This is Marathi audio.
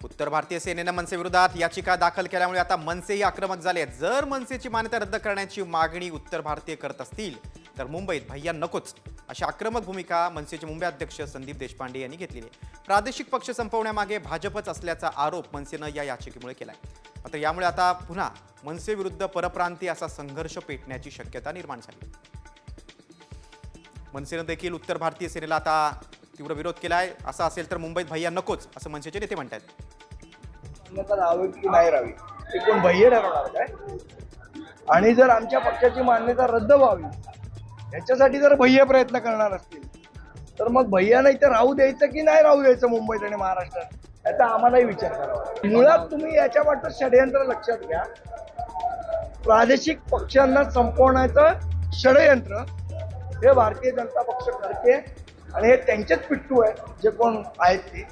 उत्तर भारतीय सेनेनं मनसेविरोधात याचिका दाखल केल्यामुळे आता मनसेही आक्रमक झाले आहेत। जर मनसेची मान्यता रद्द करण्याची मागणी उत्तर भारतीय करत असतील तर मुंबईत भैया नकोच अशी आक्रमक भूमिका मनसेचे मुंबई अध्यक्ष संदीप देशपांडे यांनी घेतलेली आहे। प्रादेशिक पक्ष संपवण्यामागे भाजपच असल्याचा आरोप मनसेनं या याचिकेमुळे केलाय। मात्र यामुळे आता पुन्हा मनसे विरुद्ध परप्रांतीय असा संघर्ष पेटण्याची शक्यता निर्माण झाली। मनसेनं देखील उत्तर भारतीय सेनेला आता तीव्र विरोध केलाय। असं असेल तर मुंबईत भैया नकोच असं मनसेचे नेते म्हणतात। मान्यता राहावी की नाही राहावी ते कोण भैया ठरवणार काय? आणि जर आमच्या पक्षाची मान्यता रद्द व्हावी याच्यासाठी जर भैया प्रयत्न करणार असतील तर मग भैया नाही तर राहू द्यायचं की नाही राहू द्यायचं मुंबईत आणि महाराष्ट्रात याचा आम्हालाही विचार करावा। मुळात तुम्ही याच्या वाटत षडयंत्र लक्षात घ्या। प्रादेशिक पक्षांना संपवण्याचं षडयंत्र हे भारतीय जनता पक्ष करते आणि हे त्यांचेच पिट्टू आहे जे कोण आहेत ते।